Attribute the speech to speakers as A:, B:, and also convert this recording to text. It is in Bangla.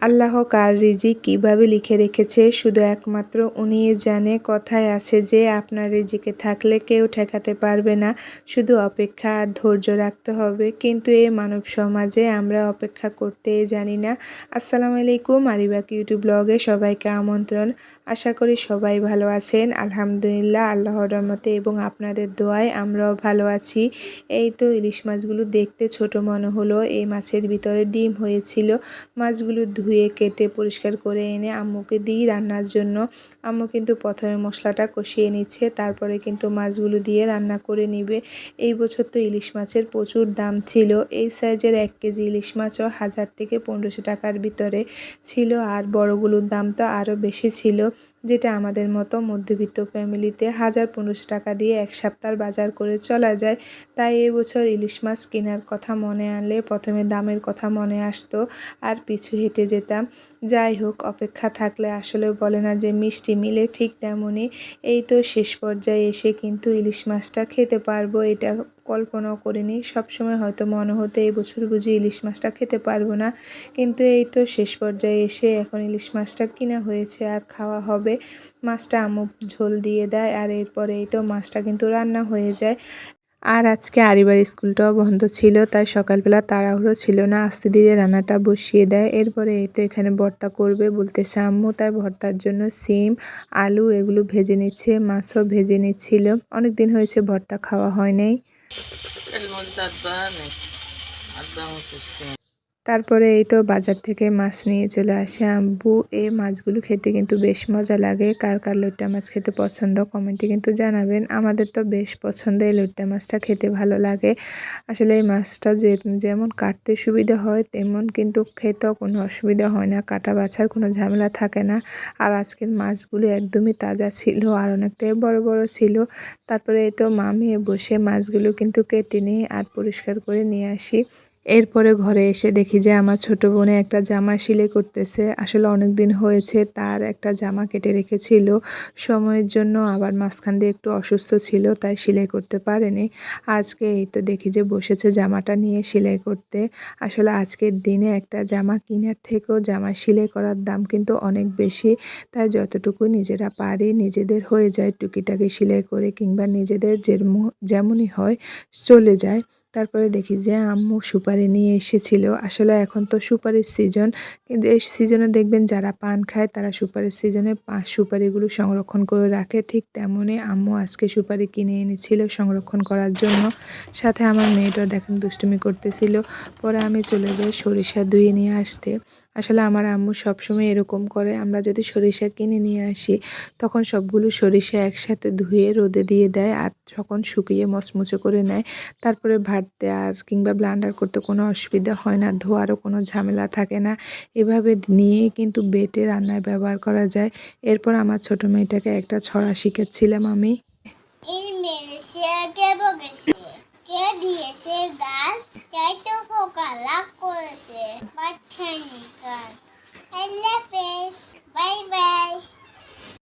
A: আল্লাহ কার রিজিক কীভাবে লিখে রেখেছে শুধু একমাত্র উনিই জানে। কথায় আছে যে আপনার রিজিকে থাকলে কেউ ঠেকাতে পারবে না, শুধু অপেক্ষা আর ধৈর্য রাখতে হবে। কিন্তু এই মানব সমাজে আমরা অপেক্ষা করতেই জানি না। আসসালামু আলাইকুম, আরিবাক ইউটিউব ব্লগে সবাইকে আমন্ত্রণ। আশা করি সবাই ভালো আছেন। আলহামদুলিল্লাহ, আল্লাহর রহমতে এবং আপনাদের দোয়ায় আমরাও ভালো আছি। এই তো ইলিশ মাছগুলো দেখতে ছোট মনে হলো, এই মাছের ভিতরে ডিম হয়েছিল। মাছগুলো ধুয়ে কেটে পরিষ্কার করে এনে আম্মুকে দিই রান্নার জন্য। আম্মু কিন্তু প্রথমে মশলাটা কষিয়ে নিচ্ছে, তারপরে কিন্তু মাছগুলো দিয়ে রান্না করে নিবে। এই বছর তো ইলিশ মাছের প্রচুর দাম ছিল। এই সাইজের 1 কেজি ইলিশ মাছও 1000 থেকে 1500 টাকার ভিতরে ছিল, আর বড়গুলোর দাম তো আরও বেশি ছিল, যেটা আমাদের মতো মধ্যবিত্ত ফ্যামিলিতে 1000-1500 টাকা দিয়ে এক সপ্তাহ বাজার করে চলা যায়। তাই এবছর ইলিশ মাছ কেনার কথা মনে আনলে প্রথমে দামের কথা মনে আসতো আর পিছু হেঁটে যেতাম। যাই হোক, অপেক্ষা থাকলে আসলে বলে না যে মিষ্টি মিলে, ঠিক তেমনই এই তো শেষ পর্যায়ে এসে কিন্তু ইলিশ মাছটা খেতে পারবো, এটা কল্পনাও করিনি। সবসময় হয়তো মনে হতো এই বছর বুঝি ইলিশ মাছটা খেতে পারবো না, কিন্তু এই তো শেষ পর্যায়ে এসে এখন ইলিশ মাছটা কিনা হয়েছে আর খাওয়া হবে। মাছটা আম্মু ঝোল দিয়ে দেয় আর এরপরে এই তো মাছটা কিন্তু রান্না হয়ে যায়। আর আজকে আরিবার স্কুলটাও বন্ধ ছিল, তাই সকালবেলা তাড়াহুড়ো ছিল না, আস্তে ধীরে রান্নাটা বসিয়ে দেয়। এরপরে এই তো এখানে ভর্তা করবে বলতেছে আম্মু, তাই ভর্তার জন্য সিম, আলু এগুলো ভেজে নিচ্ছে, মাছও ভেজে নিচ্ছিল। অনেক দিন হয়েছে ভর্তা খাওয়া হয় নাই। তারপরে এই তো বাজার থেকে মাছ নিয়ে চলে আসে আব্বু। এই মাছগুলো খেতে কিন্তু বেশ মজা লাগে। কার কার লইট্টা মাছ খেতে পছন্দ কমেন্টে কিন্তু জানাবেন। আমাদের তো বেশ পছন্দ, এই লইট্টা মাছটা খেতে ভালো লাগে। আসলে এই মাছটা যেমন কাটতে সুবিধা হয়, তেমন কিন্তু খেতেও কোনো অসুবিধা হয় না, কাটা বাছার কোনো ঝামেলা থাকে না। আর আজকের মাছগুলো একদমই তাজা ছিল আর অনেকটাই বড় বড় ছিল। তারপরে এই তো মামি বসে মাছগুলো কিন্তু কেটে নিই আর পরিষ্কার করে নিয়ে আসি। এরপরে ঘরে এসে দেখি যে আমার ছোট বোনে একটা জামা সেলাই করতেছে। আসলে অনেক দিন হয়েছে তার একটা জামা কেটে রেখেছিল সময়ের জন্য, আবার মাঝখান দিয়ে একটু অসুস্থ ছিল, তাই সেলাই করতে পারেনি। আজকে এই তো দেখি যে বসেছে জামাটা নিয়ে সেলাই করতে। আসলে আজকের দিনে একটা জামা কেনার থেকেও জামা সেলাই করার দাম কিন্তু অনেক বেশি, তাই যতটুকু নিজেরা পারি নিজেদের হয়ে যায় টুকিটাকি সেলাই করে, কিংবা নিজেদের যেমনই হয় চলে যায়। তারপরে দেখি যে আম্মু সুপারি নিয়ে এসেছিল। আসলে এখন তো সুপারির সিজন, কিন্তু এই সিজনে দেখবেন যারা পান খায় তারা সুপারির সিজনে সুপারিগুলো সংরক্ষণ করে রাখে। ঠিক তেমনই আম্মু আজকে সুপারি কিনে এনেছিল সংরক্ষণ করার জন্য। সাথে আমার মেয়েটাও দেখেন দুষ্টুমি করতেছিল। পরে আমি চলে যাই সরিষা ধুয়ে নিয়ে আসতে। আসলে আমার আম্মু সবসময় এরকম করে, আমরা যদি সরিষা কিনে নিয়ে আসি তখন সবগুলো সরিষা একসাথে ধুয়ে রোদে দিয়ে দেয় আর তখন শুকিয়ে মচমচে করে নেয়। তারপরে ভাটতে আর কিংবা ব্লেন্ডার করতে কোনো অসুবিধা হয় না, ধোয়ারও কোনো ঝামেলা থাকে না। এভাবে নিয়ে কিন্তু বেটে রান্নায় ব্যবহার করা যায়। এরপর আমার ছোট মেয়েটাকে একটা ছড়া শিখাচ্ছিলাম আমি।
B: কে দিয়েছে